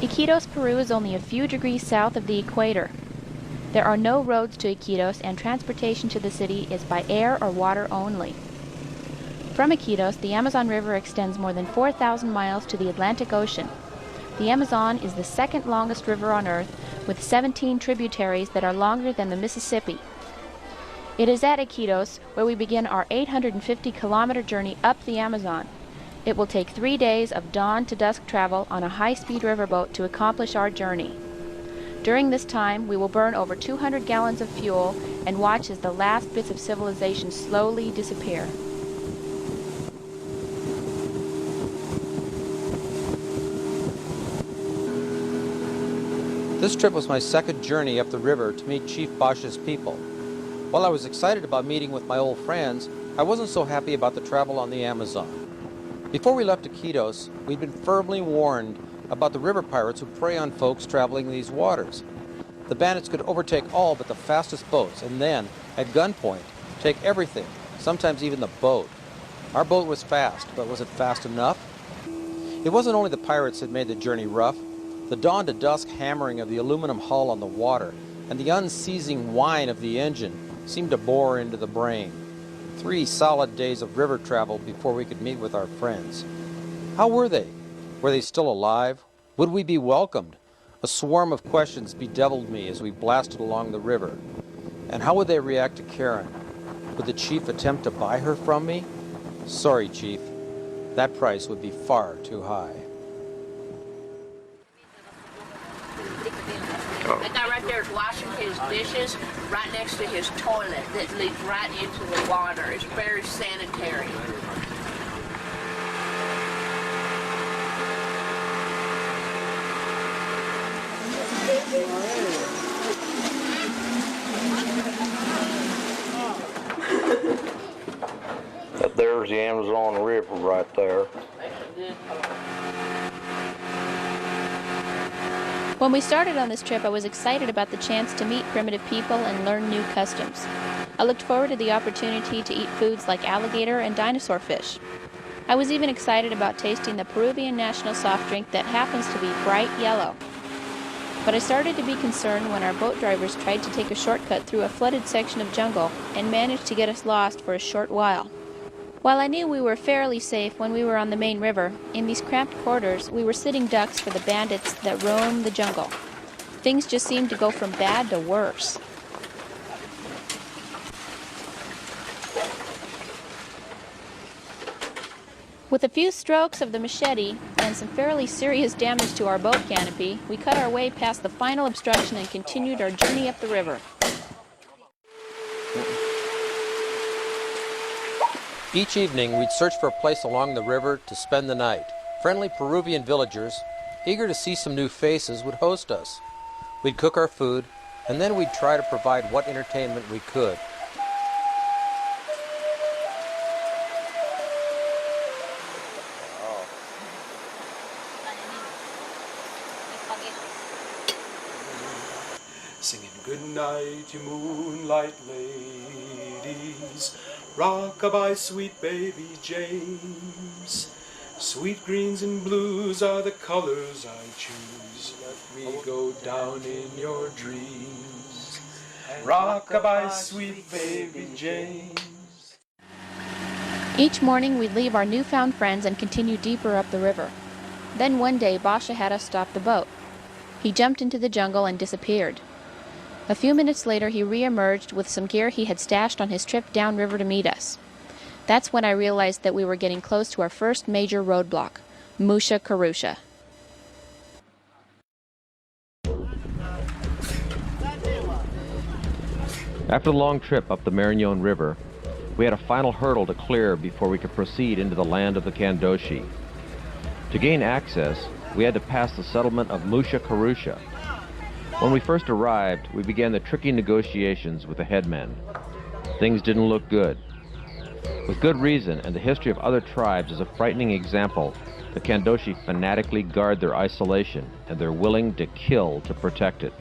Iquitos, Peru is only a few degrees south of the equator. There are no roads to Iquitos, and transportation to the city is by air or water only. From Iquitos, the Amazon River extends more than 4,000 miles to the Atlantic Ocean. The Amazon is the second longest river on Earth, with 17 tributaries that are longer than the Mississippi. It is at Iquitos where we begin our 850-kilometer journey up the Amazon. It will take 3 days of dawn to dusk travel on a high-speed riverboat to accomplish our journey. During this time, we will burn over 200 gallons of fuel and watch as the last bits of civilization slowly disappear. This trip was my second journey up the river to meet Chief Bosch's people. While I was excited about meeting with my old friends, I wasn't so happy about the travel on the Amazon. Before we left Iquitos, we'd been firmly warned about the river pirates who prey on folks traveling these waters. The bandits could overtake all but the fastest boats and then, at gunpoint, take everything, sometimes even the boat. Our boat was fast, but was it fast enough? It wasn't only the pirates that made the journey rough. The dawn to dusk hammering of the aluminum hull on the water and the unceasing whine of the engine seemed to bore into the brain. 3 solid days of river travel before we could meet with our friends. How were they? Were they still alive? Would we be welcomed? A swarm of questions bedeviled me as we blasted along the river. And how would they react to Karen? Would the chief attempt to buy her from me? Sorry, Chief. That price would be far too high. That guy right there is washing his dishes right next to his toilet that leads right into the water. It's very sanitary. There's the Amazon River right there. When we started on this trip, I was excited about the chance to meet primitive people and learn new customs. I looked forward to the opportunity to eat foods like alligator and dinosaur fish. I was even excited about tasting the Peruvian national soft drink that happens to be bright yellow. But I started to be concerned when our boat drivers tried to take a shortcut through a flooded section of jungle and managed to get us lost for a short while. While I knew we were fairly safe when we were on the main river, in these cramped quarters we were sitting ducks for the bandits that roam the jungle. Things just seemed to go from bad to worse. With a few strokes of the machete and some fairly serious damage to our boat canopy, we cut our way past the final obstruction and continued our journey up the river. Each evening, we'd search for a place along the river to spend the night. Friendly Peruvian villagers, eager to see some new faces, would host us. We'd cook our food, and then we'd try to provide what entertainment we could. Singing good night, you moonlight ladies, rock-a-bye, sweet baby James. Sweet greens and blues are the colors I choose. Let me go down in your dreams. Rock-a-bye, sweet baby James. Each morning we'd leave our newfound friends and continue deeper up the river. Then one day Basha had us stop the boat. He jumped into the jungle and disappeared. A few minutes later he re-emerged with some gear he had stashed on his trip downriver to meet us. That's when I realized that we were getting close to our first major roadblock, Musha Karusha. After the long trip up the Marañón River, we had a final hurdle to clear before we could proceed into the land of the Kandoshi. To gain access, we had to pass the settlement of Musha Karusha. When we first arrived, we began the tricky negotiations with the headmen. Things didn't look good. With good reason, and the history of other tribes is a frightening example, the Kandoshi fanatically guard their isolation, and they're willing to kill to protect it.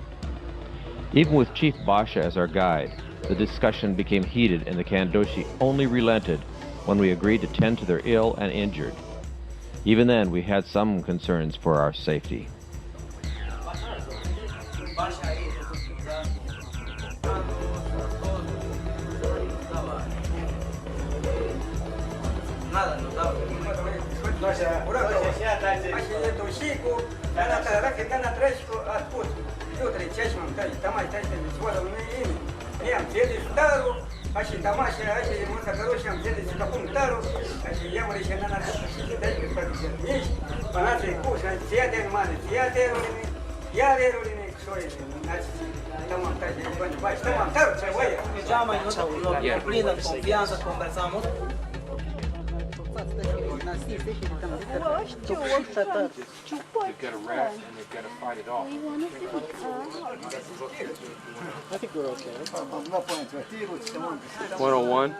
Even with Chief Basha as our guide, the discussion became heated, and the Kandoshi only relented when we agreed to tend to their ill and injured. Even then, we had some concerns for our safety. They've got a rat and they've got to fight it off. I think we're okay. 101.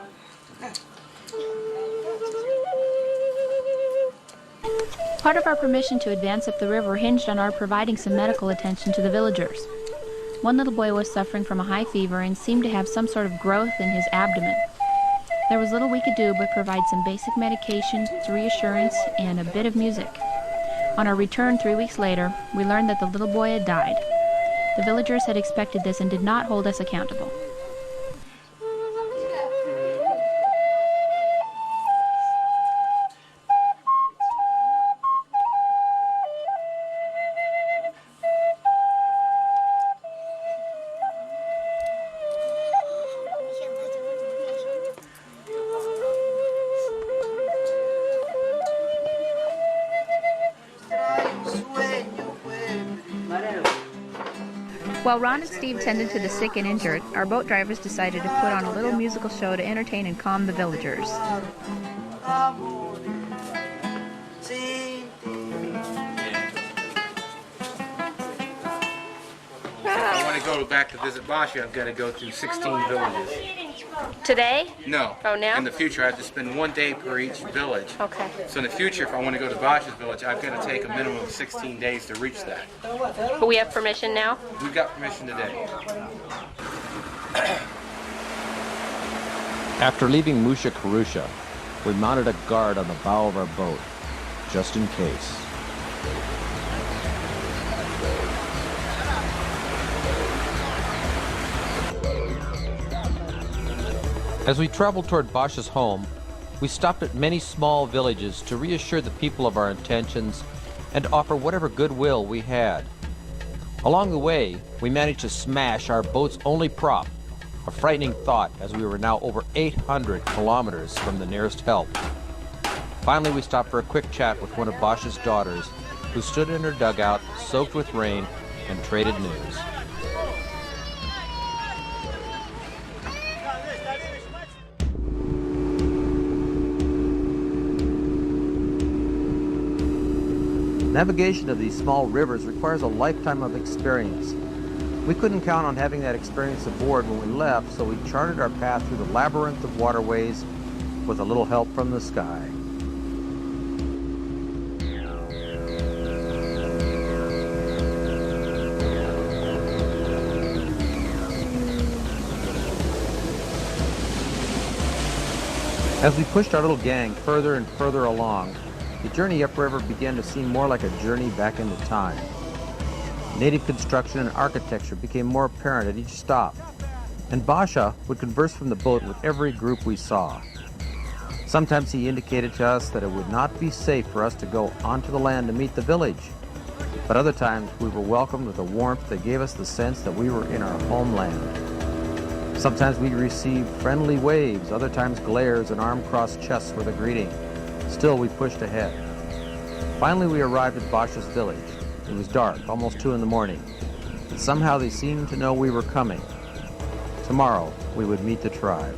Part of our permission to advance up the river hinged on our providing some medical attention to the villagers. One little boy was suffering from a high fever and seemed to have some sort of growth in his abdomen. There was little we could do but provide some basic medication, reassurance, and a bit of music. On our return 3 weeks later, we learned that the little boy had died. The villagers had expected this and did not hold us accountable. While Ron and Steve tended to the sick and injured, our boat drivers decided to put on a little musical show to entertain and calm the villagers. If I want to go back to visit Basha, I've got to go through 16 villages. Today? No. Oh, now? In the future, I have to spend 1 day per each village. Okay. So in the future, if I want to go to Basha's village, I've got to take a minimum of 16 days to reach that. But we have permission now? We've got permission today. After leaving Musha Karusha, we mounted a guard on the bow of our boat, just in case. As we traveled toward Basha's home, we stopped at many small villages to reassure the people of our intentions and offer whatever goodwill we had. Along the way, we managed to smash our boat's only prop, a frightening thought as we were now over 800 kilometers from the nearest help. Finally, we stopped for a quick chat with one of Basha's daughters, who stood in her dugout, soaked with rain, and traded news. Navigation of these small rivers requires a lifetime of experience. We couldn't count on having that experience aboard when we left, so we charted our path through the labyrinth of waterways with a little help from the sky. As we pushed our little gang further and further along, the journey upriver began to seem more like a journey back into time. Native construction and architecture became more apparent at each stop, and Basha would converse from the boat with every group we saw. Sometimes he indicated to us that it would not be safe for us to go onto the land to meet the village, but other times we were welcomed with a warmth that gave us the sense that we were in our homeland. Sometimes we received friendly waves, other times glares and arm-crossed chests with a greeting. Still, we pushed ahead. Finally, we arrived at Basha's village. It was dark, almost 2 in the morning. But somehow they seemed to know we were coming. Tomorrow, we would meet the tribe.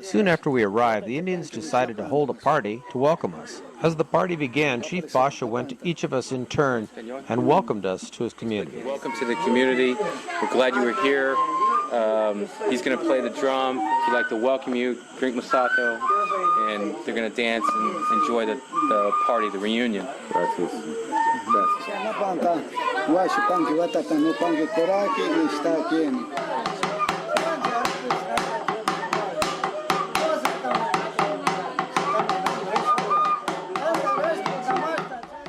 Soon after we arrived, the Indians decided to hold a party to welcome us. As the party began, Chief Basha went to each of us in turn and welcomed us to his community. Welcome to the community. We're glad you were here. He's going to play the drum. He'd like to welcome you, drink masato, and they're going to dance and enjoy the party, the reunion. Gracias.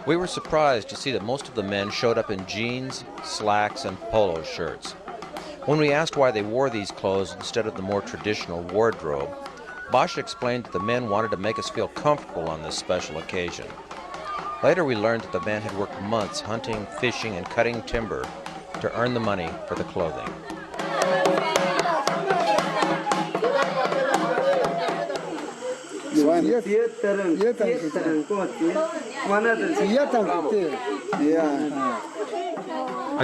We were surprised to see that most of the men showed up in jeans, slacks, and polo shirts. When we asked why they wore these clothes instead of the more traditional wardrobe, Bosch explained that the men wanted to make us feel comfortable on this special occasion. Later we learned that the men had worked months hunting, fishing, and cutting timber to earn the money for the clothing. I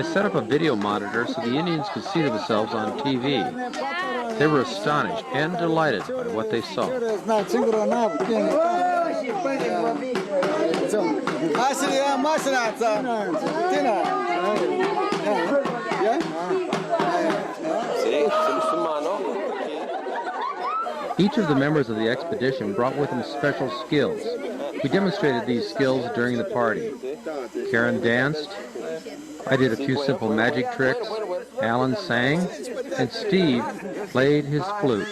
set up a video monitor so the Indians could see themselves on TV. They were astonished and delighted by what they saw. Each of the members of the expedition brought with him special skills. We demonstrated these skills during the party. Karen danced, I did a few simple magic tricks, Alan sang, and Steve played his flute.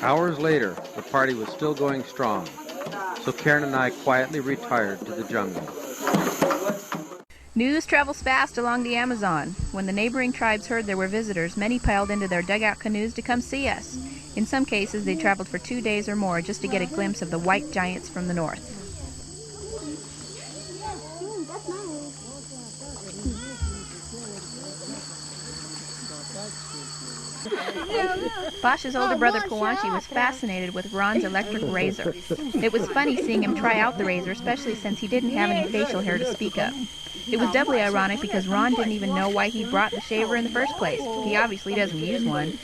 Hours later, the party was still going strong, so Karen and I quietly retired to the jungle. News travels fast along the Amazon. When the neighboring tribes heard there were visitors, many piled into their dugout canoes to come see us. In some cases, they traveled for 2 days or more just to get a glimpse of the white giants from the north. Bosch's older brother Kawanchi was fascinated with Ron's electric razor. It was funny seeing him try out the razor, especially since he didn't have any facial hair to speak of. It was doubly ironic because Ron didn't even know why he brought the shaver in the first place. He obviously doesn't use one.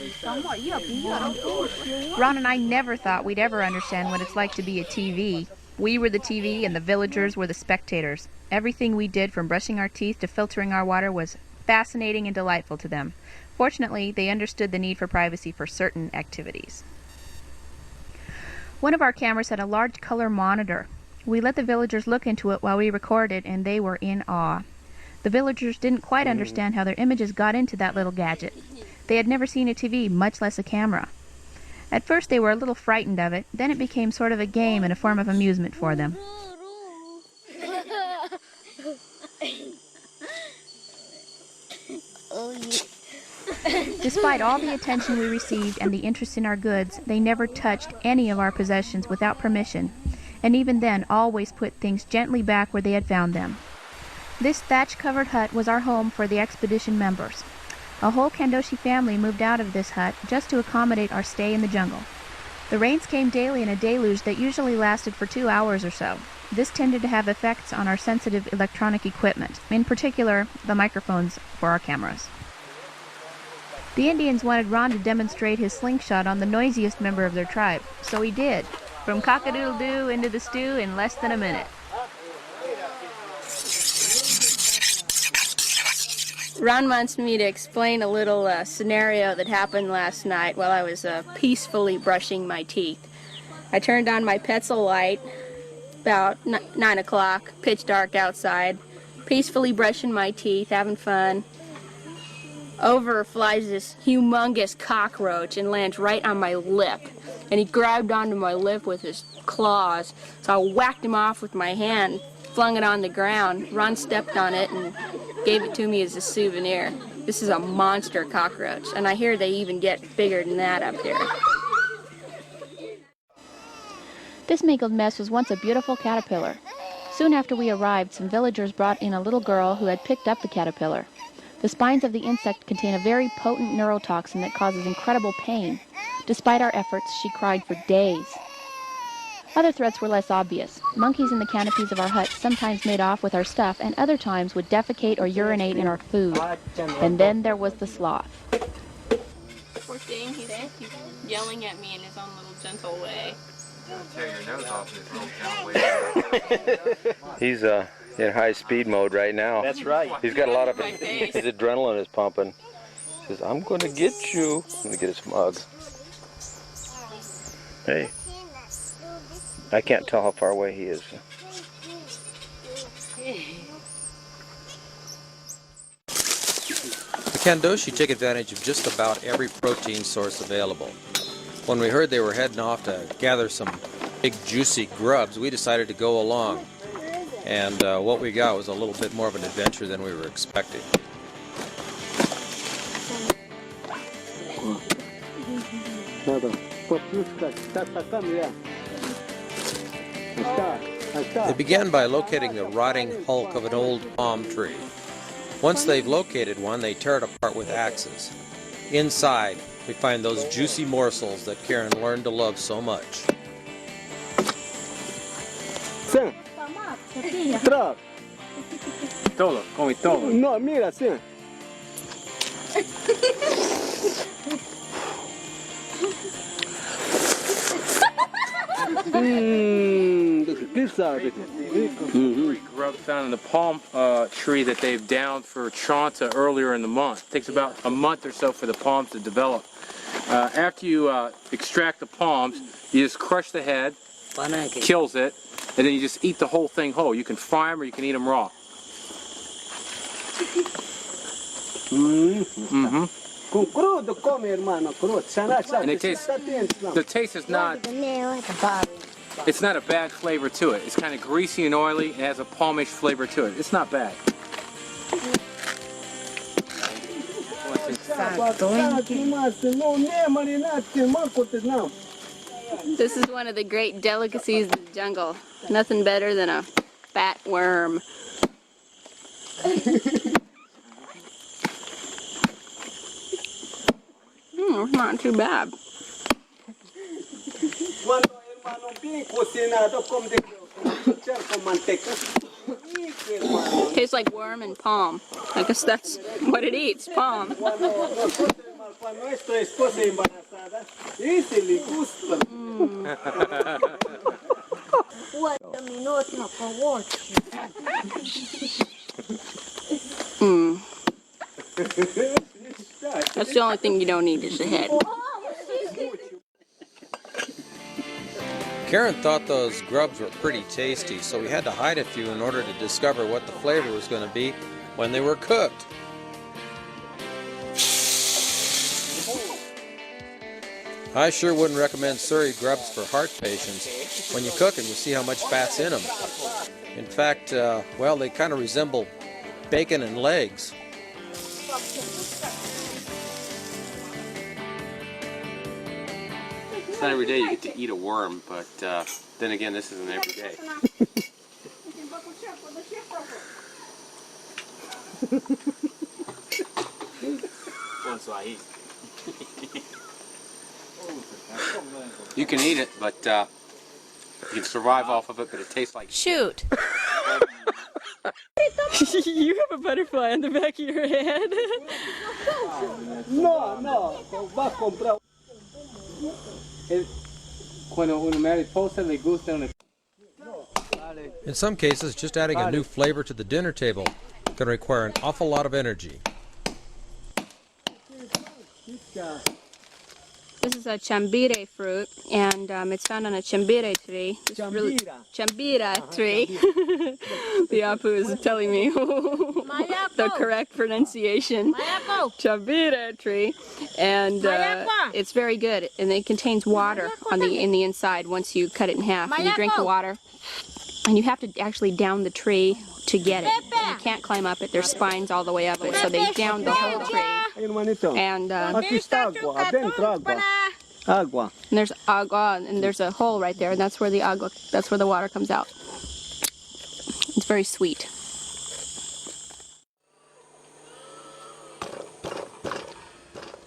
Ron and I never thought we'd ever understand what it's like to be a TV. We were the TV and the villagers were the spectators. Everything we did, from brushing our teeth to filtering our water, was fascinating and delightful to them. Fortunately, they understood the need for privacy for certain activities. One of our cameras had a large color monitor. We let the villagers look into it while we recorded, and they were in awe. The villagers didn't quite understand how their images got into that little gadget. They had never seen a TV, much less a camera. At first they were a little frightened of it, then it became sort of a game and a form of amusement for them. Despite all the attention we received and the interest in our goods, they never touched any of our possessions without permission, and even then always put things gently back where they had found them. This thatch-covered hut was our home for the expedition members. A whole Kandoshi family moved out of this hut just to accommodate our stay in the jungle. The rains came daily in a deluge that usually lasted for 2 hours or so. This tended to have effects on our sensitive electronic equipment, in particular the microphones for our cameras. The Indians wanted Ron to demonstrate his slingshot on the noisiest member of their tribe, so he did. From cock-a-doodle-doo into the stew in less than a minute. Ron wants me to explain a little scenario that happened last night while I was peacefully brushing my teeth. I turned on my Petzl light about 9 o'clock, pitch dark outside, peacefully brushing my teeth, having fun. Over flies this humongous cockroach and lands right on my lip. And he grabbed onto my lip with his claws, so I whacked him off with my hand flung it on the ground. Ron stepped on it and gave it to me as a souvenir. This is a monster cockroach, and I hear they even get bigger than that up here. This mangled mess was once a beautiful caterpillar. Soon after we arrived, some villagers brought in a little girl who had picked up the caterpillar. The spines of the insect contain a very potent neurotoxin that causes incredible pain. Despite our efforts, she cried for days. Other threats were less obvious. Monkeys in the canopies of our huts sometimes made off with our stuff, and other times would defecate or urinate in our food. And then there was the sloth. Poor thing, he's yelling at me in his own little gentle way. He's in high speed mode right now. That's right. He's got a lot of his adrenaline is pumping. He says, "I'm going to get you." I'm going to get his mug. Hey. I can't tell how far away he is. The Kandoshi take advantage of just about every protein source available. When we heard they were heading off to gather some big juicy grubs, we decided to go along. And what we got was a little bit more of an adventure than we were expecting. They began by locating the rotting hulk of an old palm tree. Once they've located one, they tear it apart with axes. Inside, we find those juicy morsels that Karen learned to love so much. Todo, come todo. No, mira, sí. Three grubs found in the palm tree that they've downed for chanta earlier in the month. It takes about a month or so for the palms to develop. After you extract the palms, you just crush the head, kills it, and then you just eat the whole thing whole. You can fry them or you can eat them raw. And it tastes, the taste is not, it's not a bad flavor to it. It's kind of greasy and oily. It has a palmish flavor to it. It's not bad. This is one of the great delicacies of the jungle. Nothing better than a fat worm. Not too bad. Tastes like worm and palm. I guess that's what it eats, palm. That's the only thing you don't eat is the head. Karen thought those grubs were pretty tasty, so we had to hide a few in order to discover what the flavor was going to be when they were cooked. I sure wouldn't recommend Surrey grubs for heart patients. When you cook them, you see how much fat's in them. In fact, well, they kind of resemble bacon and legs. It's not every day you get to eat a worm, but then again, this isn't every day. You can eat it, but you can survive off of it, but it tastes like... Shoot! You have a butterfly on the back of your head. No, va a comprar. In some cases, just adding a new flavor to the dinner table can require an awful lot of energy. This is a chambire fruit, and it's found on a chambire tree. Chambira tree. The Apu is telling me the correct pronunciation. Chambira tree, and it's very good. And it contains water on in the inside. Once you cut it in half, and you drink the water, And you have to actually down the tree to get it. And you can't climb up it. There's spines all the way up it. So they downed the whole tree. And Aquí está agua, adentro agua. Agua. and there's agua, and there's a hole right there, and that's where the water comes out. It's very sweet.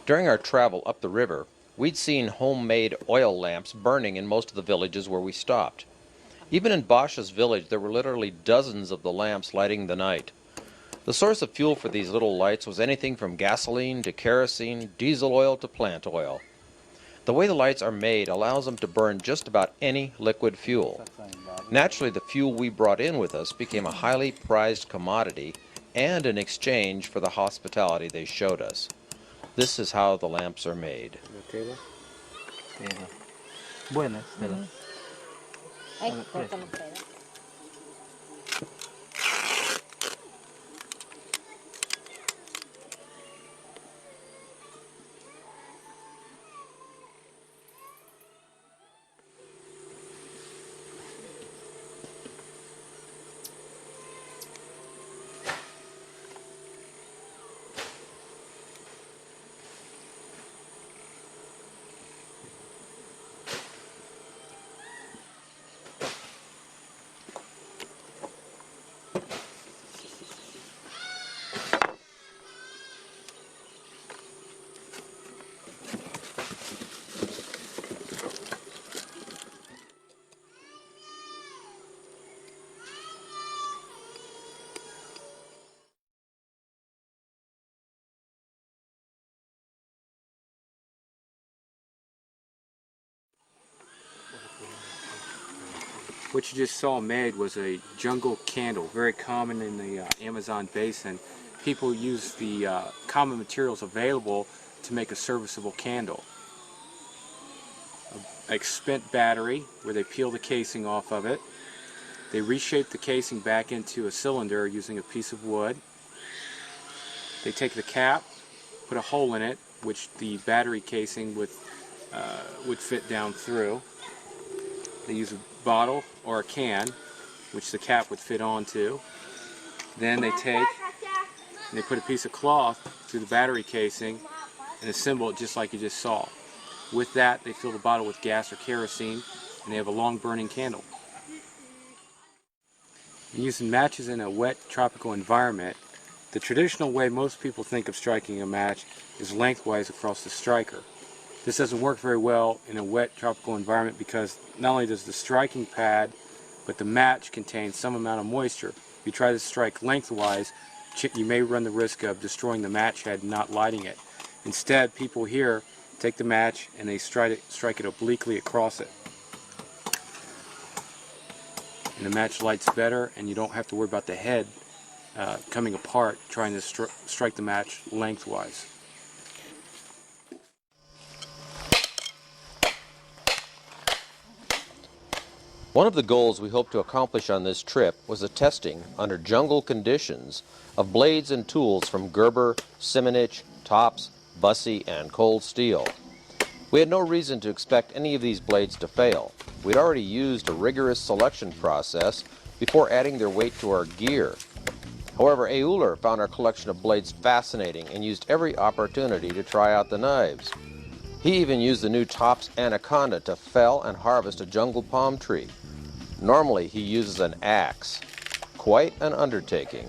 During our travel up the river, we'd seen homemade oil lamps burning in most of the villages where we stopped. Even in Bosch's village, there were literally dozens of the lamps lighting the night. The source of fuel for these little lights was anything from gasoline to kerosene, diesel oil to plant oil. The way the lights are made allows them to burn just about any liquid fuel. Naturally, the fuel we brought in with us became a highly prized commodity and an exchange for the hospitality they showed us. This is how the lamps are made. What you just saw made was a jungle candle, very common in the Amazon basin. People use the common materials available to make a serviceable candle. A spent battery, where they peel the casing off of it. They reshape the casing back into a cylinder using a piece of wood. They take the cap, put a hole in it, which the battery casing would fit down through. They use a bottle or a can, which the cap would fit onto. Then they take and they put a piece of cloth through the battery casing and assemble it just like you just saw. With that, they fill the bottle with gas or kerosene, and they have a long burning candle. And using matches in a wet tropical environment, the traditional way most people think of striking a match is lengthwise across the striker. This doesn't work very well in a wet tropical environment because not only does the striking pad, but the match contains some amount of moisture. If you try to strike lengthwise, you may run the risk of destroying the match head and not lighting it. Instead, people here take the match and they strike it obliquely across it. And the match lights better, and you don't have to worry about the head coming apart trying to strike the match lengthwise. One of the goals we hoped to accomplish on this trip was the testing, under jungle conditions, of blades and tools from Gerber, Simonich, Tops, Bussey, and Cold Steel. We had no reason to expect any of these blades to fail. We'd already used a rigorous selection process before adding their weight to our gear. However, Euler found our collection of blades fascinating and used every opportunity to try out the knives. He even used the new Tops Anaconda to fell and harvest a jungle palm tree. Normally, he uses an axe. Quite an undertaking.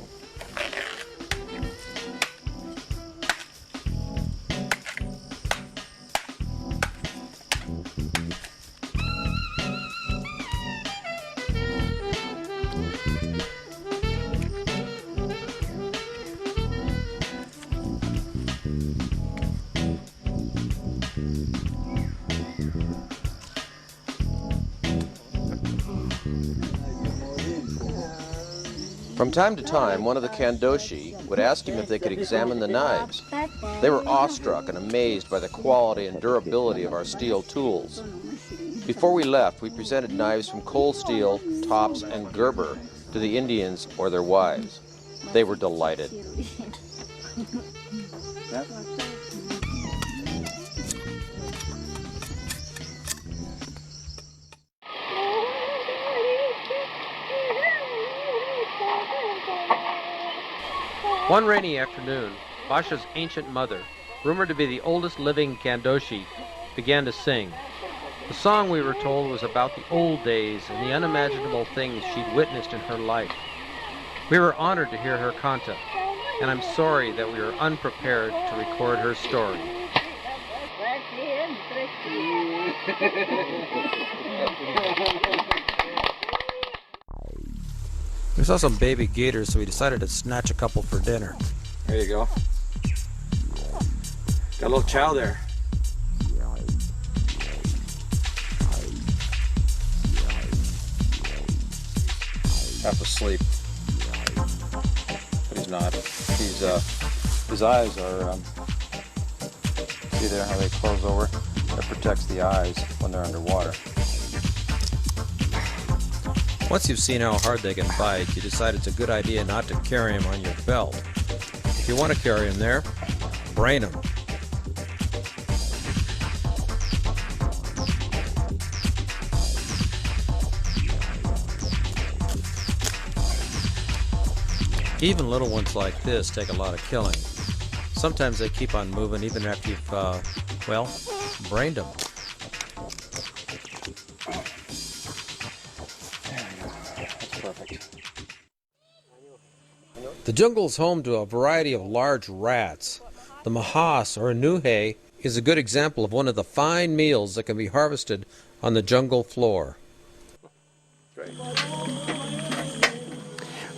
From time to time, one of the Kandoshi would ask him if they could examine the knives. They were awestruck and amazed by the quality and durability of our steel tools. Before we left, we presented knives from Cold Steel, Tops, and Gerber to the Indians or their wives. They were delighted. One rainy afternoon, Basha's ancient mother, rumored to be the oldest living Kandoshi, began to sing. The song, we were told, was about the old days and the unimaginable things she'd witnessed in her life. We were honored to hear her canta, and I'm sorry that we were unprepared to record her story. We saw some baby gators, so we decided to snatch a couple for dinner. There you go. Got a little chow there. Half asleep. But he's not. He's, his eyes are, see there how they close over? That protects the eyes when they're underwater. Once you've seen how hard they can bite, you decide it's a good idea not to carry them on your belt. If you want to carry them there, brain them. Even little ones like this take a lot of killing. Sometimes they keep on moving even after you've, well, brained them. The jungle is home to a variety of large rats. The mahas, or nuhe, is a good example of one of the fine meals that can be harvested on the jungle floor.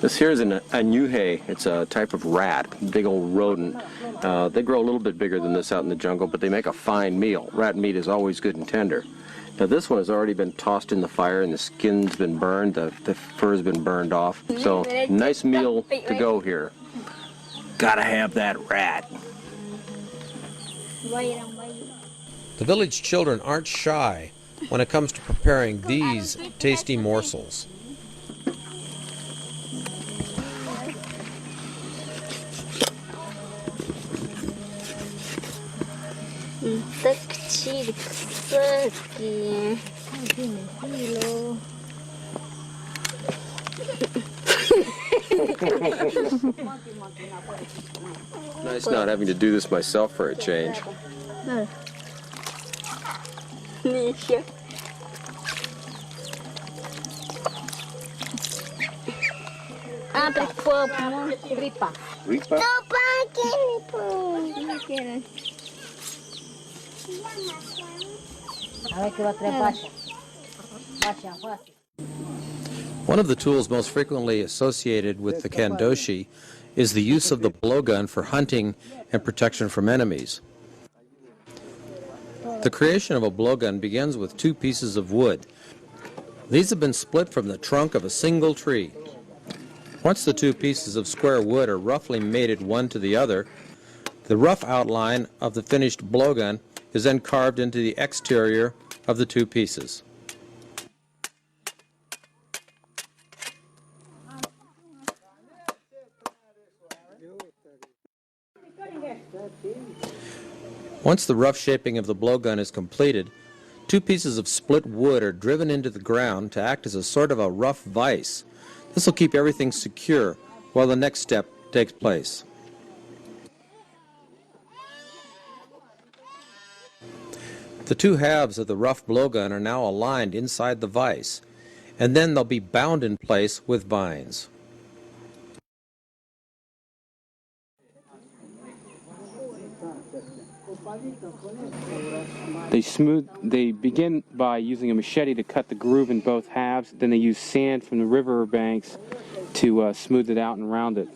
This here is a nuhe. It's a type of rat, big old rodent. They grow a little bit bigger than this out in the jungle, but they make a fine meal. Rat meat is always good and tender. Now this one has already been tossed in the fire and the skin's been burned, the fur's been burned off. So nice meal to go here. Gotta have that rat. The village children aren't shy when it comes to preparing these tasty morsels. Nice not having to do this myself for a change. One of the tools most frequently associated with the kandoshi is the use of the blowgun for hunting and protection from enemies. The creation of a blowgun begins with 2 pieces of wood. These have been split from the trunk of a single tree. Once the 2 pieces of square wood are roughly mated one to the other, the rough outline of the finished blowgun is then carved into the exterior of the 2 pieces. Once the rough shaping of the blowgun is completed, 2 pieces of split wood are driven into the ground to act as a sort of a rough vise. This will keep everything secure while the next step takes place. The 2 halves of the rough blowgun are now aligned inside the vise, and then they'll be bound in place with vines. They begin by using a machete to cut the groove in both halves. Then they use sand from the river banks to smooth it out and round it.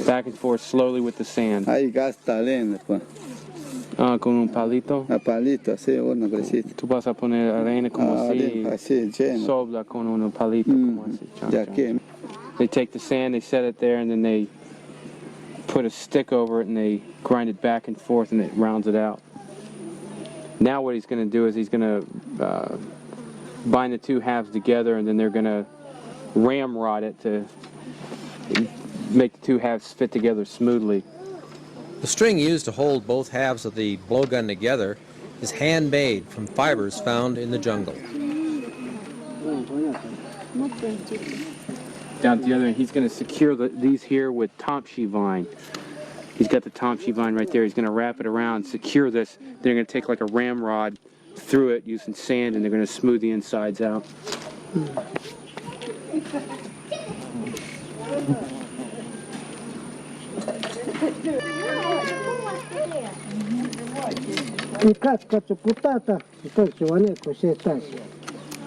Back and forth slowly with the sand. Con un palito. Tú vas a poner arena como así. Sobra con un palito como así. They take the sand, they set it there, and then they put a stick over it and they grind it back and forth and it rounds it out. Now what he's going to do is he's going to bind the 2 halves together, and then they're going to ramrod it to make the 2 halves fit together smoothly. The string used to hold both halves of the blowgun together is handmade from fibers found in the jungle. down at the other end. He's going to secure these here with Tomshi vine. He's got the Tomshi vine right there. He's going to wrap it around, secure this. They're going to take like a ramrod through it using sand, and they're going to smooth the insides out.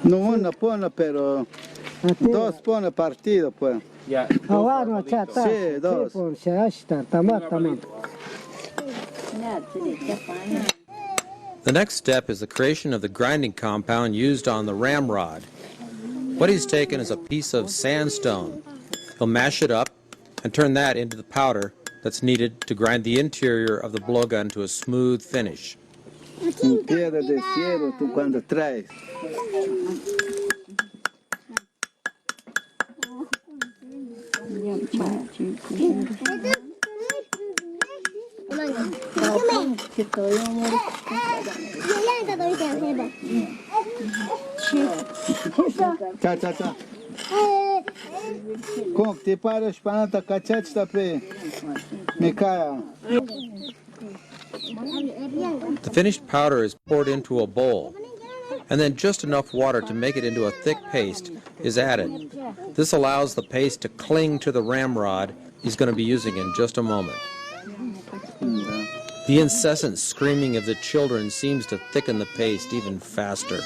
No una pone, pero dos pone partido, pues. Yeah. Sí, dos. The next step is the creation of the grinding compound used on the ramrod. What he's taken is a piece of sandstone. He'll mash it up and turn that into the powder that's needed to grind the interior of the blowgun to a smooth finish. Piedra de cielo, tú cuando traes. Cha, cha, cha. Como te paras para ta cachate ta pe Mikaya. The finished powder is poured into a bowl, and then just enough water to make it into a thick paste is added. This allows the paste to cling to the ramrod he's going to be using in just a moment. The incessant screaming of the children seems to thicken the paste even faster.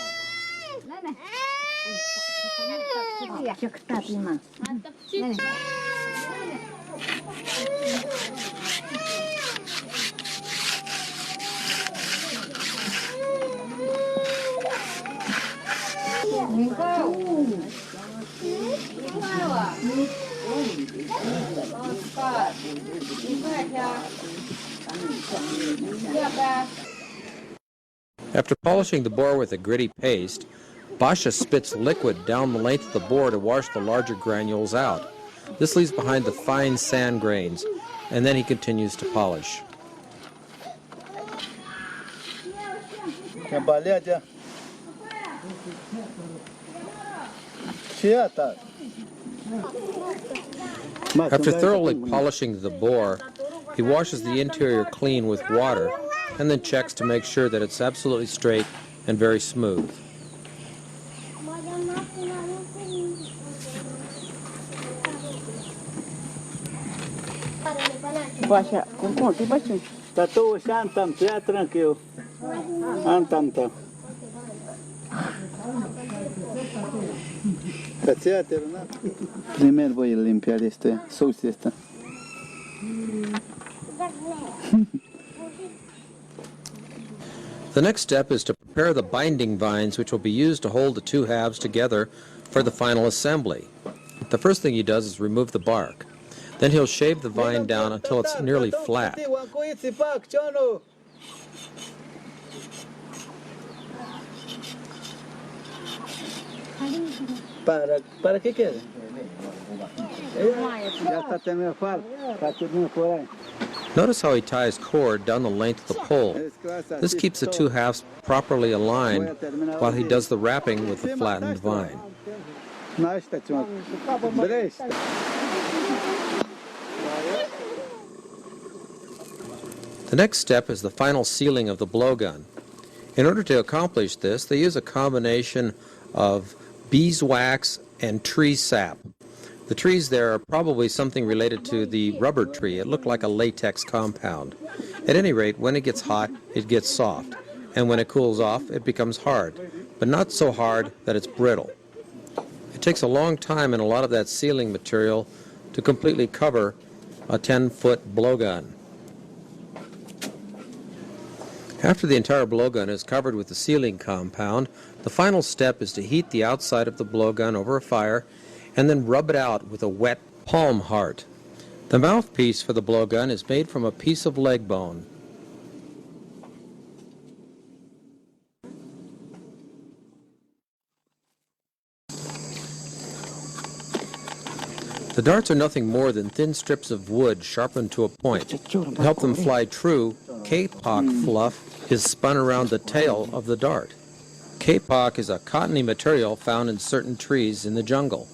After polishing the bore with a gritty paste, Basha spits liquid down the length of the bore to wash the larger granules out. This leaves behind the fine sand grains, and then he continues to polish. After thoroughly polishing the bore, he washes the interior clean with water and then checks to make sure that it's absolutely straight and very smooth. Tá todo antam, já tranquilo. Antam tá. Primero voy a limpiar este sucio esta. The next step is to prepare the binding vines, which will be used to hold the two halves together for the final assembly. The first thing he does is remove the bark. Then he'll shave the vine down until it's nearly flat. ¿Para qué quede? Ya está terminado por ahí. Notice how he ties cord down the length of the pole. This keeps the two halves properly aligned while he does the wrapping with the flattened vine. The next step is the final sealing of the blowgun. In order to accomplish this, they use a combination of beeswax and tree sap. The trees there are probably something related to the rubber tree. It looked like a latex compound. At any rate, when it gets hot, it gets soft, and when it cools off, it becomes hard, but not so hard that it's brittle. It takes a long time and a lot of that sealing material to completely cover a 10-foot blowgun. After the entire blowgun is covered with the sealing compound, the final step is to heat the outside of the blowgun over a fire and then rub it out with a wet palm heart. The mouthpiece for the blowgun is made from a piece of leg bone. The darts are nothing more than thin strips of wood sharpened to a point. To help them fly true, kapok fluff is spun around the tail of the dart. Kapok is a cottony material found in certain trees in the jungle.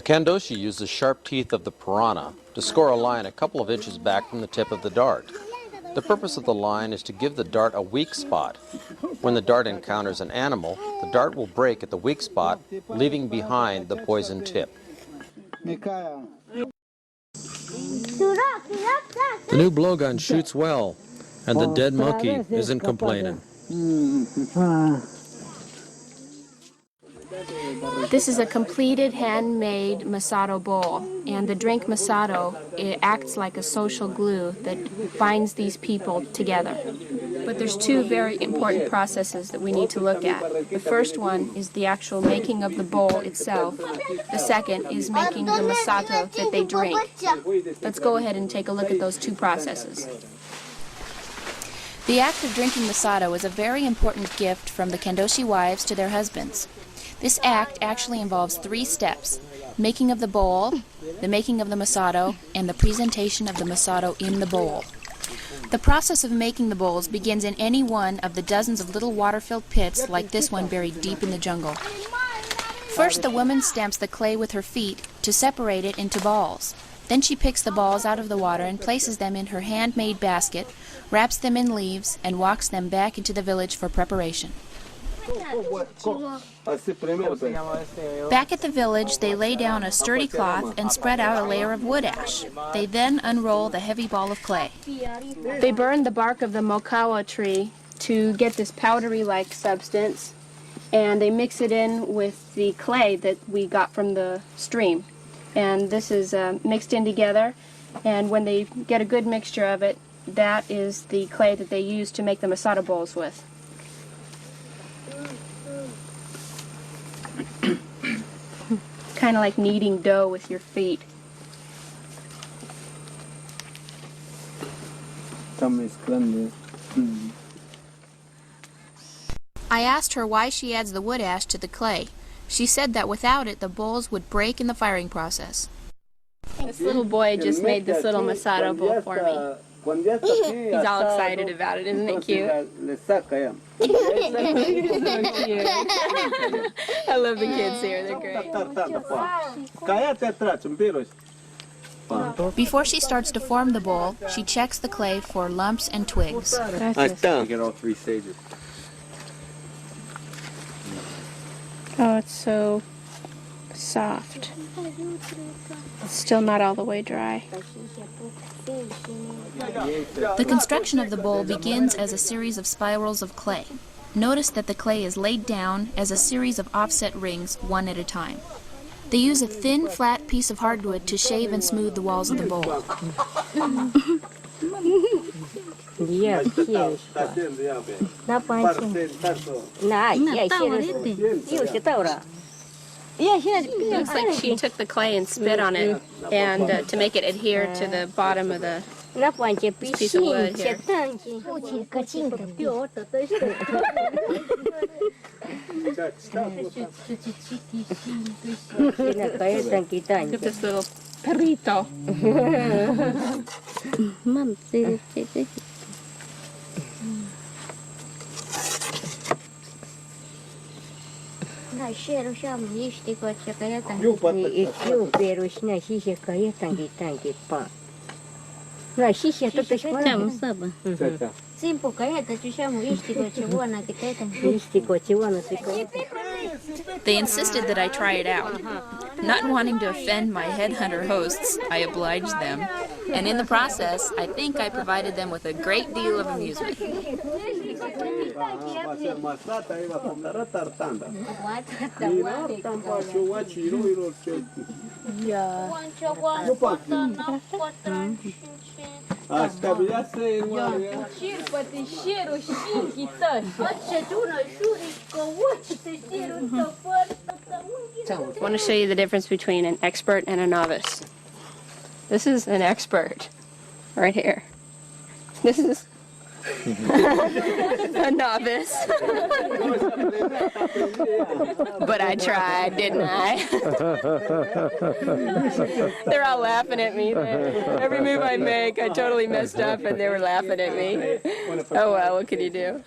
kandoshi used the sharp teeth of the piranha to score a line a couple of inches back from the tip of the dart. The purpose of the line is to give the dart a weak spot. When the dart encounters an animal, the dart will break at the weak spot, leaving behind the poison tip. Mikaya. The new blowgun shoots well, and the dead monkey isn't complaining. This is a completed handmade Masato bowl, and the drink Masato, it acts like a social glue that binds these people together. But there's two very important processes that we need to look at. The first one is the actual making of the bowl itself. The second is making the Masato that they drink. Let's go ahead and take a look at those two processes. The act of drinking Masato is a very important gift from the kandoshi wives to their husbands. This act actually involves 3 steps: making of the bowl, the making of the Masato, and the presentation of the Masato in the bowl. The process of making the bowls begins in any one of the dozens of little water-filled pits like this one buried deep in the jungle. First, the woman stamps the clay with her feet to separate it into balls. Then she picks the balls out of the water and places them in her handmade basket, wraps them in leaves, and walks them back into the village for preparation. Back at the village, they lay down a sturdy cloth and spread out a layer of wood ash. They then unroll the heavy ball of clay. They burn the bark of the mokawa tree to get this powdery-like substance, and they mix it in with the clay that we got from the stream. And this is mixed in together, and when they get a good mixture of it, that is the clay that they use to make the Masato bowls with. Kind of like kneading dough with your feet. I asked her why she adds the wood ash to the clay. She said that without it, the bowls would break in the firing process. This little boy just made this little Masato bowl for me. He's all excited about it, isn't it cute? I love the kids here, they're great. Before she starts to form the bowl, she checks the clay for lumps and twigs. Get all 3 stages. Oh, it's so soft. It's still not all the way dry. The construction of the bowl begins as a series of spirals of clay. Notice that the clay is laid down as a series of offset rings, one at a time. They use a thin, flat piece of hardwood to shave and smooth the walls of the bowl. Looks like she took the clay and spit on it, and to make it adhere to the bottom of the piece of wood here. Look at this little perrito. They insisted that I try it out. Not wanting to offend my headhunter hosts, I obliged them, and in the process, I think I provided them with a great deal of amusement. I want to show you the difference between an expert and a novice. This is an expert, right here. This is a novice. But I tried, didn't I? They're all laughing at me. Every move I make, I totally messed up, and they were laughing at me. Oh well, what can you do?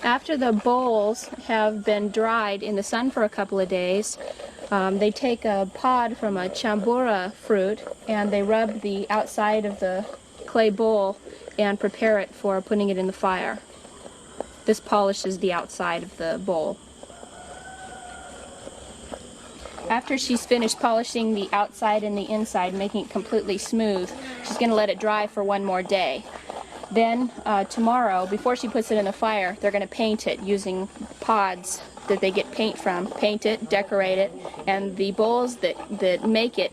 After the bowls have been dried in the sun for a couple of days, They take a pod from a chambura fruit and they rub the outside of the clay bowl and prepare it for putting it in the fire. This polishes the outside of the bowl. After she's finished polishing the outside and the inside, making it completely smooth, she's going to let it dry for one more day. Then tomorrow, before she puts it in the fire, they're going to paint it using pods that they get paint from. Paint it, decorate it, and the bowls that make it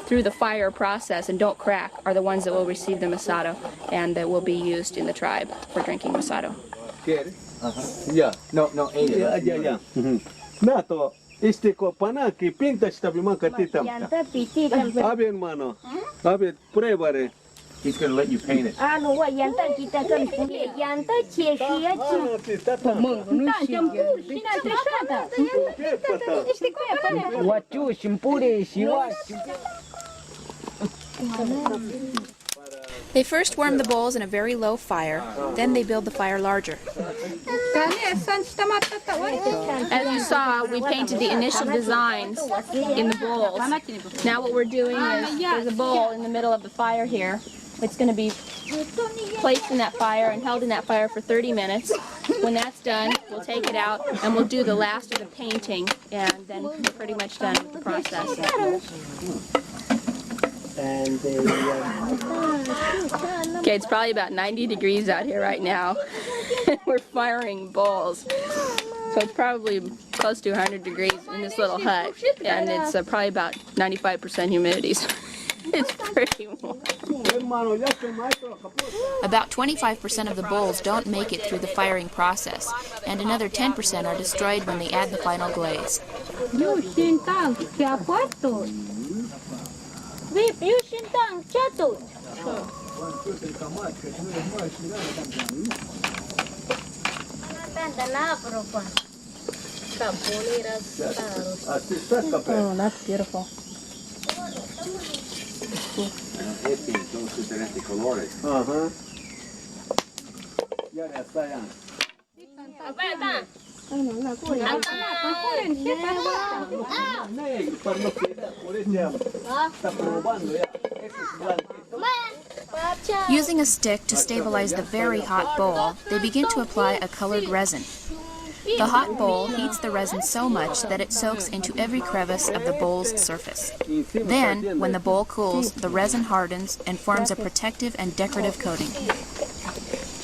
through the fire process and don't crack are the ones that will receive the masato and that will be used in the tribe for drinking masato. Yeah. No, yeah. Nato, panaki pinta katita. A ver, hermano. A ver, pruébare. He's going to let you paint it. They first warm the bowls in a very low fire, then they build the fire larger. As you saw, we painted the initial designs in the bowls. Now what we're doing is there's a bowl in the middle of the fire here. It's going to be placed in that fire and held in that fire for 30 minutes. When that's done, we'll take it out and we'll do the last of the painting, and then we're pretty much done with the process. Okay, it's probably about 90 degrees out here right now. We're firing bowls. So it's probably close to 100 degrees in this little hut, and it's probably about 95% humidity. So it's pretty warm. About 25% of the bowls don't make it through the firing process, and another 10% are destroyed when they add the final glaze. Oh, that's beautiful. Using a stick to stabilize the very hot bowl, they begin to apply a colored resin. The hot bowl heats the resin so much that it soaks into every crevice of the bowl's surface. Then, when the bowl cools, the resin hardens and forms a protective and decorative coating.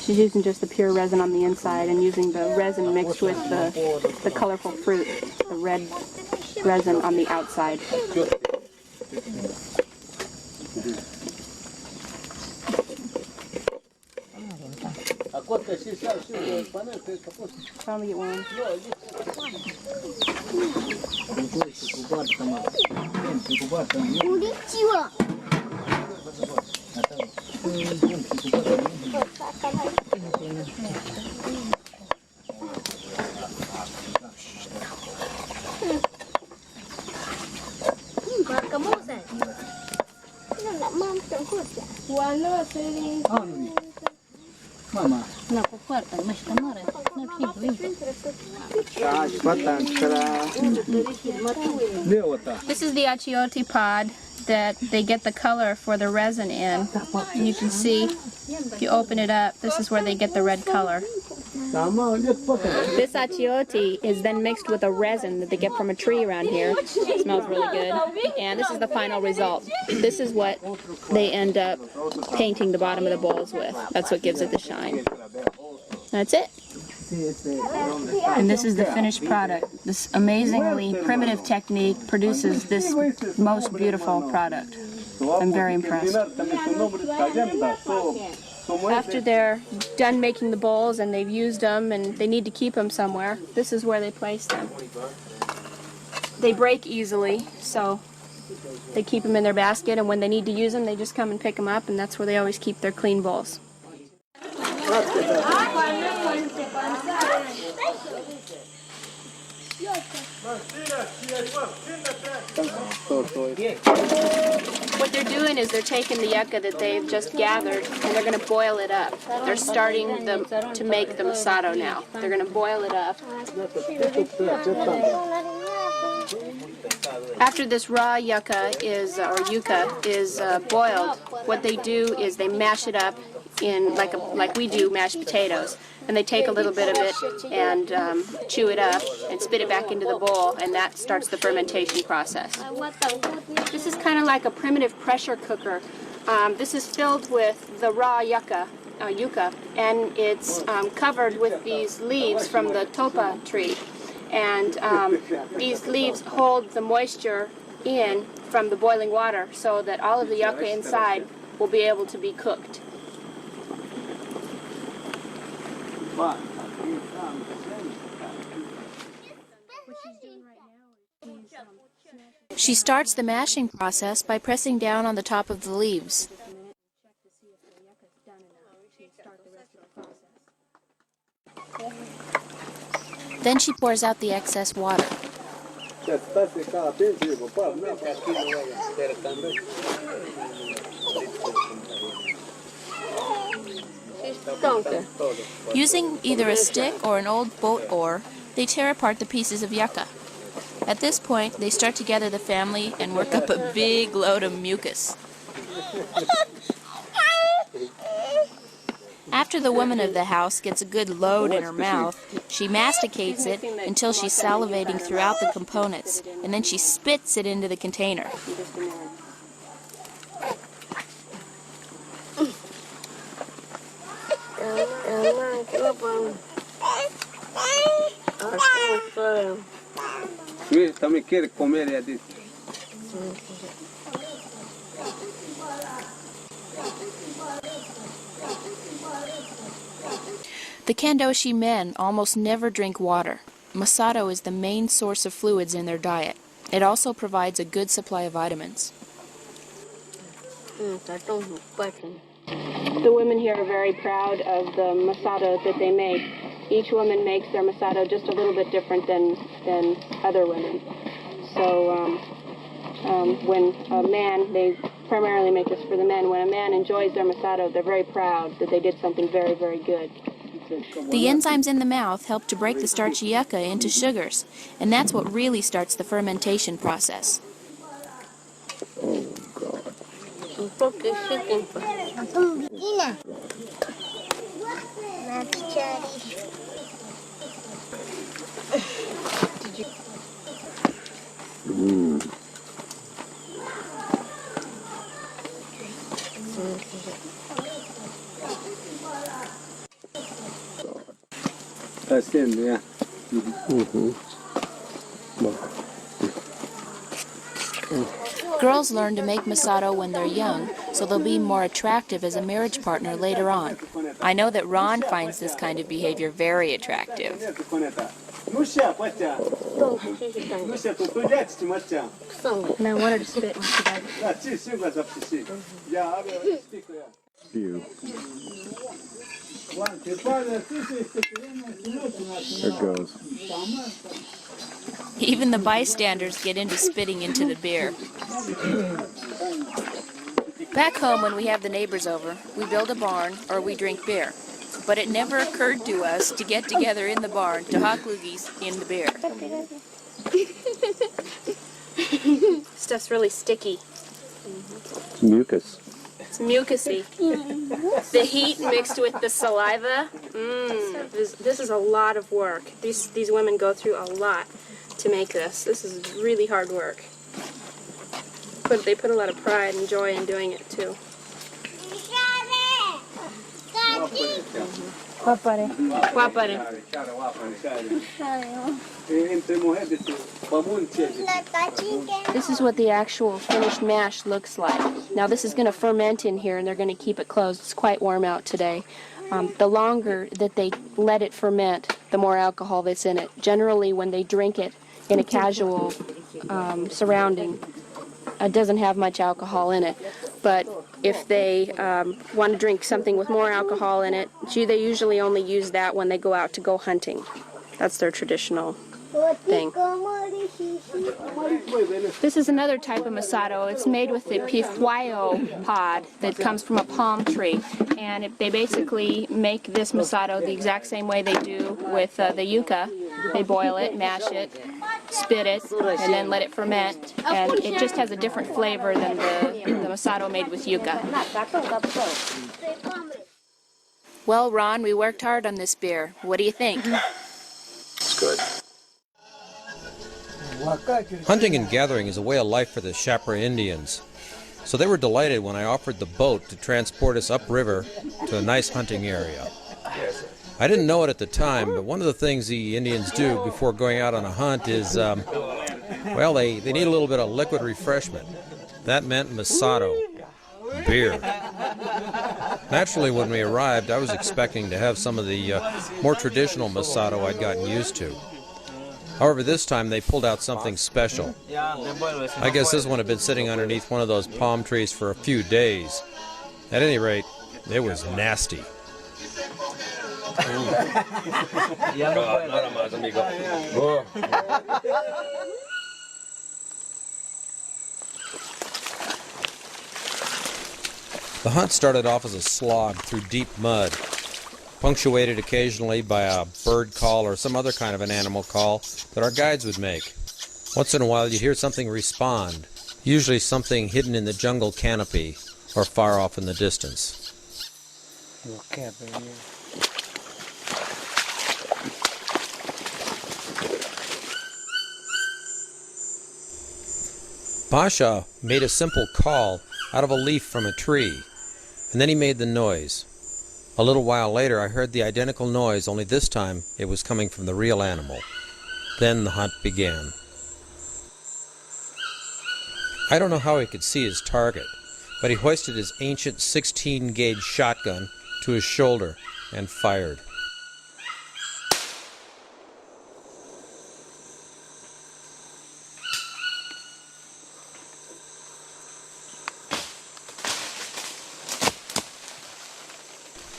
She's using just the pure resin on the inside and using the resin mixed with the colorful fruit, the red resin on the outside. Finally get one. Mama. This is the achiote pod that they get the color for the resin in. And you can see, if you open it up, this is where they get the red color. This achiote is then mixed with a resin that they get from a tree around here. It smells really good. And this is the final result. This is what they end up painting the bottom of the bowls with. That's what gives it the shine. That's it. And this is the finished product. This amazingly primitive technique produces this most beautiful product. I'm very impressed. After they're done making the bowls and they've used them and they need to keep them somewhere, this is where they place them. They break easily, so they keep them in their basket, and when they need to use them, they just come and pick them up, and that's where they always keep their clean bowls. What they're doing is they're taking the yucca that they've just gathered and they're going to boil it up. They're starting to make the masato now. They're going to boil it up. After this raw yucca is, or yucca is boiled, what they do is they mash it up in like we do mashed potatoes, and they take a little bit of it and chew it up and spit it back into the bowl, and that starts the fermentation process. This is kind of like a primitive pressure cooker. This is filled with the raw yucca, and it's covered with these leaves from the topa tree. And these leaves hold the moisture in from the boiling water so that all of the yucca inside will be able to be cooked. She starts the mashing process by pressing down on the top of the leaves. Then she pours out the excess water. Using either a stick or an old boat oar, they tear apart the pieces of yucca. At this point, they start to gather the family and work up a big load of mucus. After the woman of the house gets a good load in her mouth, she masticates it until she's salivating throughout the components, and then she spits it into the container. Também quer comer é The Kandoshi men almost never drink water. Masato is the main source of fluids in their diet. It also provides a good supply of vitamins. The women here are very proud of the masato that they make. Each woman makes their masato just a little bit different than other women. So when a man, they primarily make this for the men, when a man enjoys their masato, they're very proud that they did something very, very good. The enzymes in the mouth help to break the starchy yucca into sugars, and that's what really starts the fermentation process. Oh, God. That's in there. Girls learn to make masato when they're young, so they'll be more attractive as a marriage partner later on. I know that Ron finds this kind of behavior very attractive. And I want her to spit when she does. There it goes. Even the bystanders get into spitting into the beer. Back home, when we have the neighbors over, we build a barn or we drink beer. But it never occurred to us to get together in the barn to hawk loogies in the beer. Stuff's really sticky. It's mucus. It's mucusy. The heat mixed with the saliva. This is a lot of work. These women go through a lot to make this. This is really hard work. But they put a lot of pride and joy in doing it too. This is what the actual finished mash looks like. Now this is going to ferment in here and they're going to keep it closed. It's quite warm out today. The longer that they let it ferment, the more alcohol that's in it. Generally when they drink it in a casual surrounding, it doesn't have much alcohol in it. But if they want to drink something with more alcohol in it, they usually only use that when they go out to go hunting. That's their traditional thing. This is another type of masato. It's made with the pifuayo pod that comes from a palm tree. And they basically make this masato the exact same way they do with the yucca. They boil it, mash it, spit it, and then let it ferment. And it just has a different flavor than the masato made with yucca. Well, Ron, we worked hard on this beer. What do you think? It's good. Hunting and gathering is a way of life for the Chapra Indians, so they were delighted when I offered the boat to transport us upriver to a nice hunting area. I didn't know it at the time, but one of the things the Indians do before going out on a hunt is, well, they need a little bit of liquid refreshment. That meant masato, beer. Naturally, when we arrived, I was expecting to have some of the more traditional masato I'd gotten used to. However, this time they pulled out something special. I guess this one had been sitting underneath one of those palm trees for a few days. At any rate, it was nasty. The hunt started off as a slog through deep mud, punctuated occasionally by a bird call or some other kind of an animal call that our guides would make. Once in a while you'd hear something respond, usually something hidden in the jungle canopy or far off in the distance. Basha made a simple call out of a leaf from a tree, and then he made the noise. A little while later I heard the identical noise, only this time it was coming from the real animal. Then the hunt began. I don't know how he could see his target, but he hoisted his ancient 16-gauge shotgun to his shoulder and fired.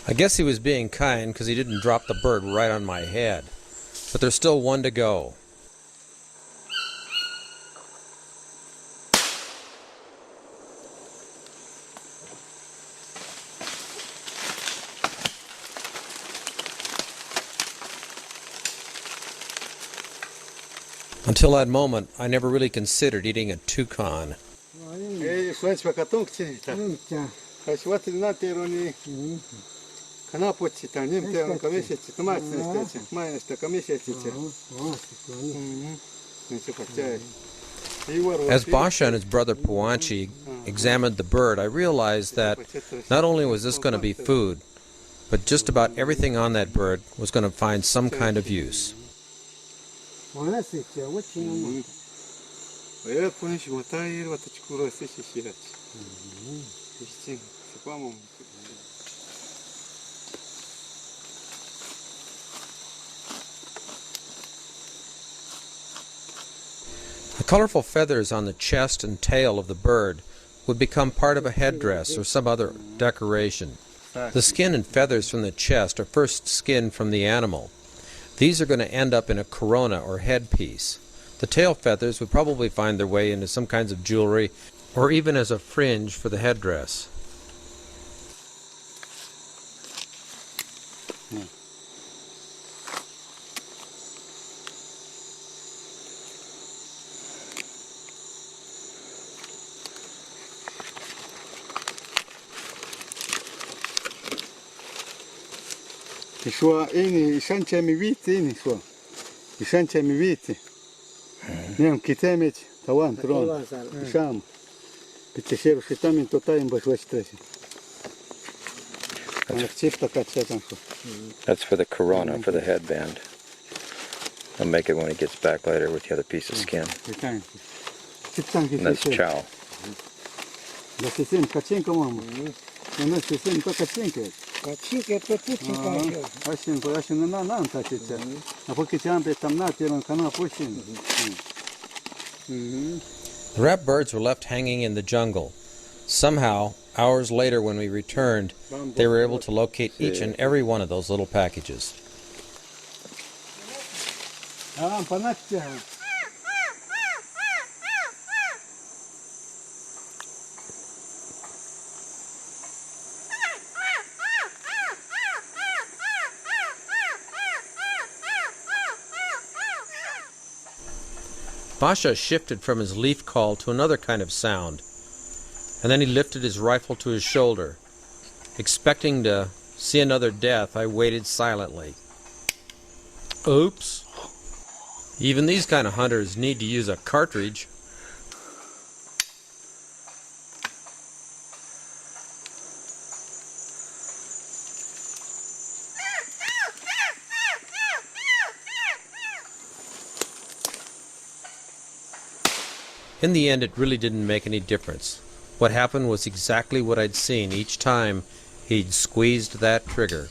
I guess he was being kind because he didn't drop the bird right on my head. But there's still one to go. Until that moment, I never really considered eating a toucan. As Basha and his brother Puanchi examined the bird, I realized that not only was this going to be food, but just about everything on that bird was going to find some kind of use. The colorful feathers on the chest and tail of the bird would become part of a headdress or some other decoration. The skin and feathers from the chest are first skinned from the animal. These are going to end up in a corona or headpiece. The tail feathers would probably find their way into some kinds of jewelry or even as a fringe for the headdress. Sua ini isancha mi viti ini sua. Isancha mi viti. Nem kitemech tawan tron. Sham. Pitesheru shitamin totaim bashwashtresi. That's for the corona, for the headband. I'll make it when he gets back later with the other piece of skin. And that's chow. The rat birds were left hanging in the jungle. Somehow, hours later when we returned, they were able to locate each and every one of those little packages. Basha shifted from his leaf call to another kind of sound, and then he lifted his rifle to his shoulder. Expecting to see another death, I waited silently. Oops. Even these kind of hunters need to use a cartridge. In the end, it really didn't make any difference. What happened was exactly what I'd seen each time he'd squeezed that trigger.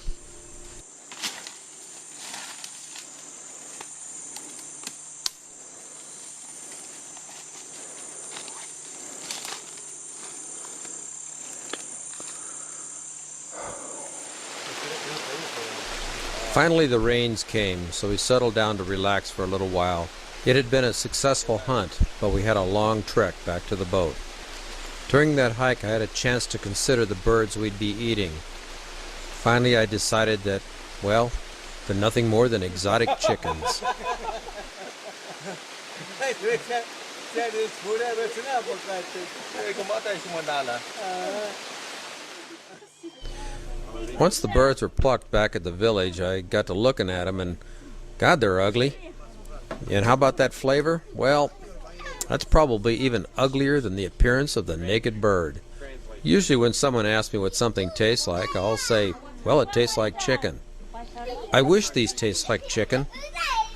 Finally the rains came, so we settled down to relax for a little while. It had been a successful hunt, but we had a long trek back to the boat. During that hike I had a chance to consider the birds we'd be eating. Finally I decided that, well, they're nothing more than exotic chickens. Once the birds were plucked back at the village, I got to looking at them, and God, they're ugly. And how about that flavor? Well, that's probably even uglier than the appearance of the naked bird. Usually when someone asks me what something tastes like, I'll say, well, it tastes like chicken. I wish these taste like chicken.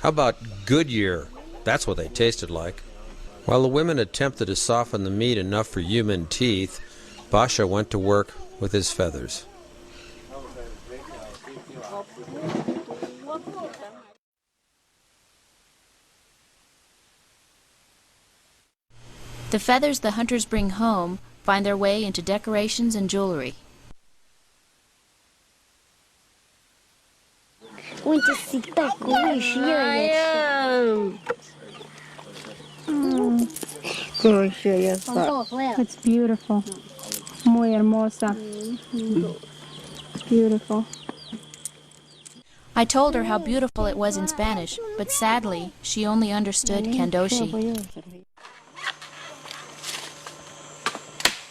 How about Goodyear? That's what they tasted like. While the women attempted to soften the meat enough for human teeth, Basha went to work with his feathers. The feathers the hunters bring home find their way into decorations and jewelry. It's beautiful. Muy hermosa. Beautiful. I told her how beautiful it was in Spanish, but sadly, she only understood Kandoshi.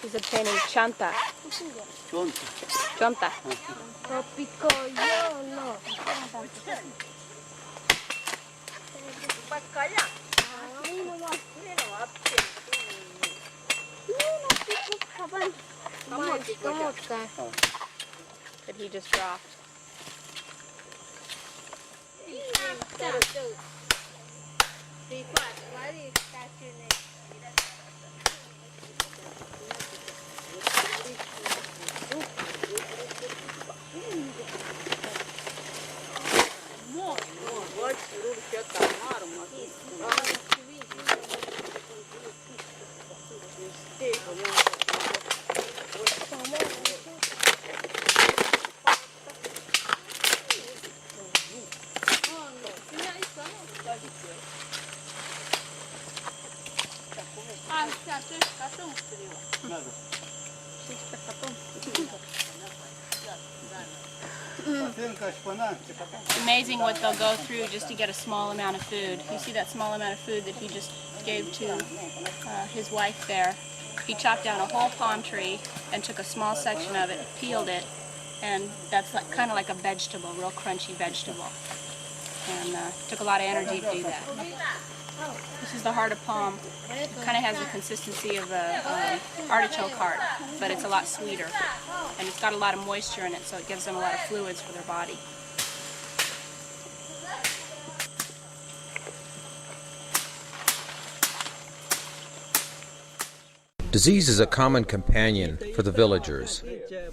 He's obtaining chanta. Chanta. That he just dropped. It's amazing what they'll go through just to get a small amount of food. You see that small amount of food that he just gave to his wife there. He chopped down a whole palm tree and took a small section of it, peeled it, and that's like, kind of like a vegetable, real crunchy vegetable. And took a lot of energy to do that. This is the heart of palm. It kind of has the consistency of an artichoke heart, but it's a lot sweeter. And it's got a lot of moisture in it, so it gives them a lot of fluids for their body. Disease is a common companion for the villagers.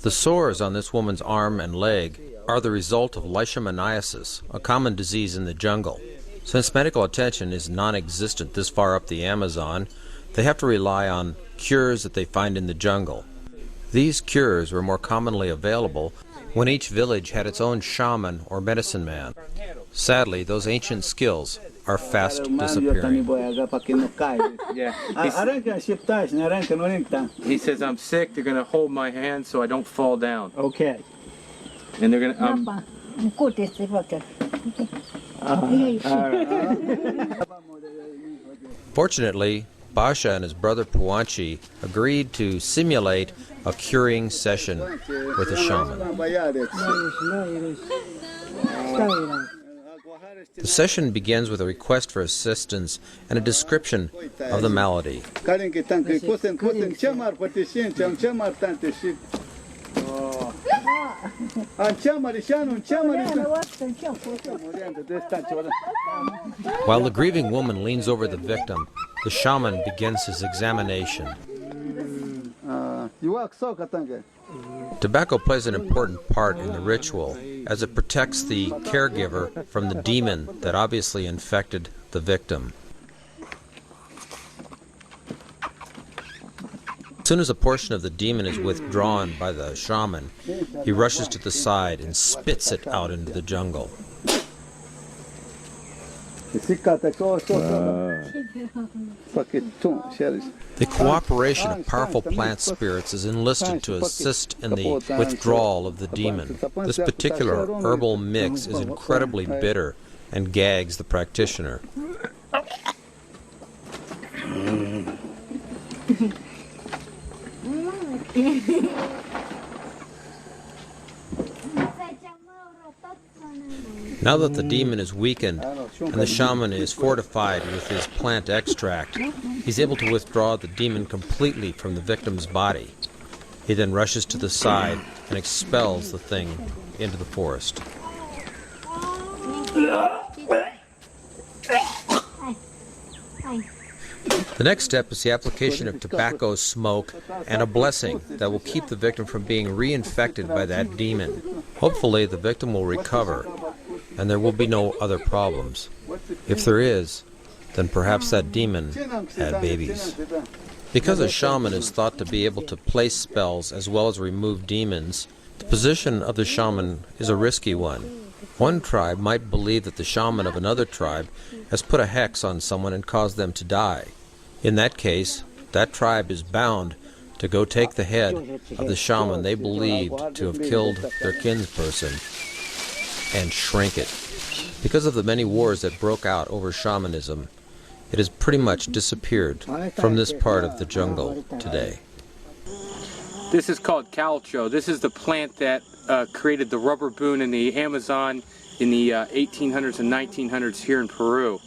The sores on this woman's arm and leg are the result of leishmaniasis, a common disease in the jungle. Since medical attention is non-existent this far up the Amazon, they have to rely on cures that they find in the jungle. These cures were more commonly available when each village had its own shaman or medicine man. Sadly, those ancient skills are fast disappearing. Yeah. He says, I'm sick, they're going to hold my hand so I don't fall down. Okay. And they're going to... Fortunately, Basha and his brother Puanchi agreed to simulate a curing session with a shaman. The session begins with a request for assistance and a description of the malady. While the grieving woman leans over the victim, the shaman begins his examination. Tobacco plays an important part in the ritual, as it protects the caregiver from the demon that obviously infected the victim. As soon as a portion of the demon is withdrawn by the shaman, he rushes to the side and spits it out into the jungle. The cooperation of powerful plant spirits is enlisted to assist in the withdrawal of the demon. This particular herbal mix is incredibly bitter and gags the practitioner. Now that the demon is weakened and the shaman is fortified with his plant extract, he's able to withdraw the demon completely from the victim's body. He then rushes to the side and expels the thing into the forest. The next step is the application of tobacco smoke and a blessing that will keep the victim from being reinfected by that demon. Hopefully, the victim will recover and there will be no other problems. If there is, then perhaps that demon had babies. Because a shaman is thought to be able to place spells as well as remove demons, the position of the shaman is a risky one. One tribe might believe that the shaman of another tribe has put a hex on someone and caused them to die. In that case, that tribe is bound to go take the head of the shaman they believed to have killed their kinsperson and shrink it. Because of the many wars that broke out over shamanism, it has pretty much disappeared from this part of the jungle today. This is called caucho. This is the plant that created the rubber boon in the Amazon in the 1800s and 1900s here in Peru.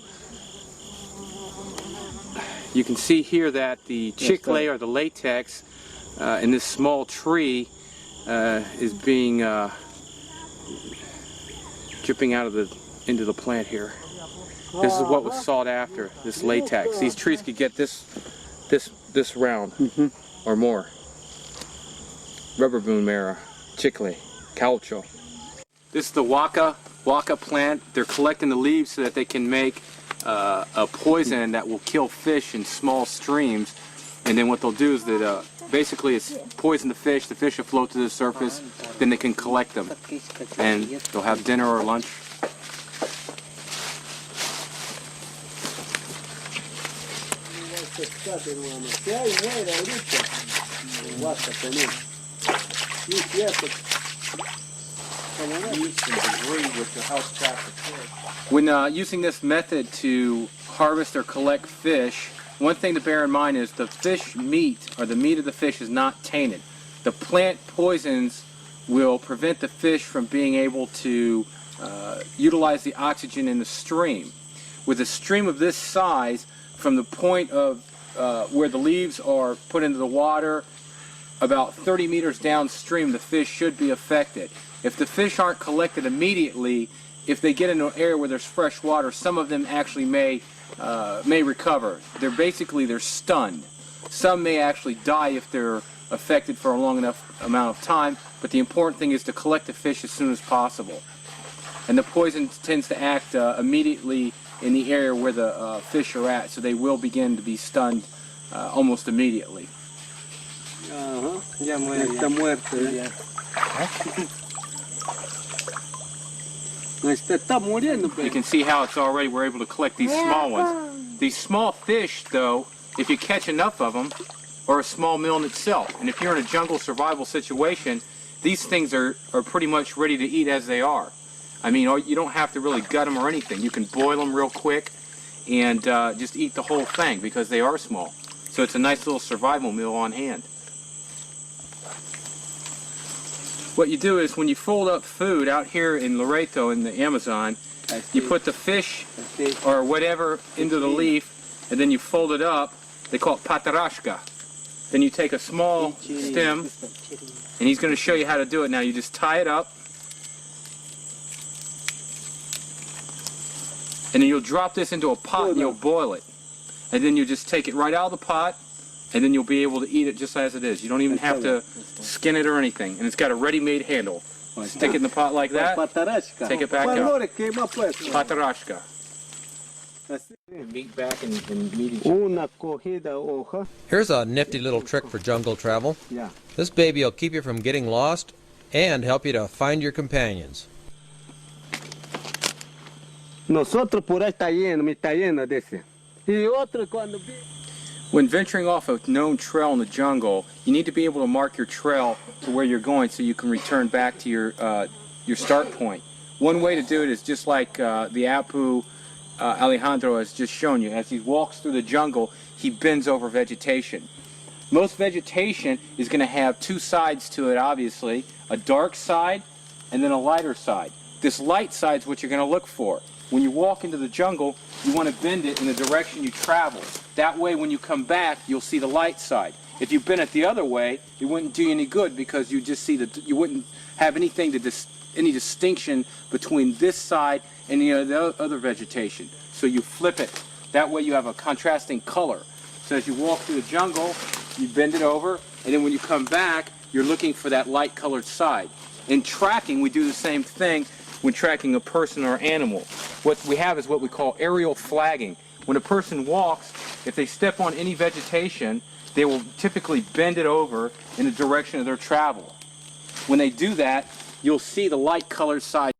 You can see here that the chicle, or the latex, in this small tree is being dripping out of into the plant here. This is what was sought after, this latex. These trees could get this round or more. Rubber boon mara, chicle, caucho. This is the waka plant. They're collecting the leaves so that they can make a poison that will kill fish in small streams. And then what they'll do is that basically it's poison the fish will float to the surface, then they can collect them. And they'll have dinner or lunch. When using this method to harvest or collect fish, one thing to bear in mind is the fish meat, or the meat of the fish, is not tainted. The plant poisons will prevent the fish from being able to utilize the oxygen in the stream. With a stream of this size, from the point of where the leaves are put into the water, about 30 meters downstream, the fish should be affected. If the fish aren't collected immediately, if they get into an area where there's fresh water, some of them actually may recover. They're stunned. Some may actually die if they're affected for a long enough amount of time, but the important thing is to collect the fish as soon as possible. And the poison tends to act immediately in the area where the fish are at, so they will begin to be stunned almost immediately. You can see how it's already, we're able to collect these small ones. These small fish, though, if you catch enough of them, are a small meal in itself. And if you're in a jungle survival situation, these things are pretty much ready to eat as they are. I mean, you don't have to really gut them or anything. You can boil them real quick, and just eat the whole thing because they are small. So it's a nice little survival meal on hand. What you do is when you fold up food out here in Loreto in the Amazon, you put the fish or whatever into the leaf, and then you fold it up. They call it patarashka. Then you take a small stem, and he's going to show you how to do it now. You just tie it up, and then you'll drop this into a pot and you'll boil it. And then you just take it right out of the pot, and then you'll be able to eat it just as it is. You don't even have to skin it or anything. And it's got a ready-made handle. Stick it in the pot like that, take it back out. Patarashka. Meat back and meat each. Here's a nifty little trick for jungle travel. This baby will keep you from getting lost and help you to find your companions. Nosotros por ahí está lleno de ese. Y otro cuando When venturing off a known trail in the jungle, you need to be able to mark your trail to where you're going so you can return back to your start point. One way to do it is just like the Apu Alejandro has just shown you. As he walks through the jungle, he bends over vegetation. Most vegetation is going to have two sides to it, obviously, a dark side and then a lighter side. This light side is what you're going to look for. When you walk into the jungle, you want to bend it in the direction you travel. That way, when you come back, you'll see the light side. If you bent it the other way, it wouldn't do you any good because you just see you wouldn't have anything any distinction between this side and the other vegetation. So you flip it. That way, you have a contrasting color. So as you walk through the jungle, you bend it over, and then when you come back, you're looking for that light-colored side. In tracking, we do the same thing when tracking a person or animal. What we have is what we call aerial flagging. When a person walks, if they step on any vegetation, they will typically bend it over in the direction of their travel. When they do that, you'll see the light-colored side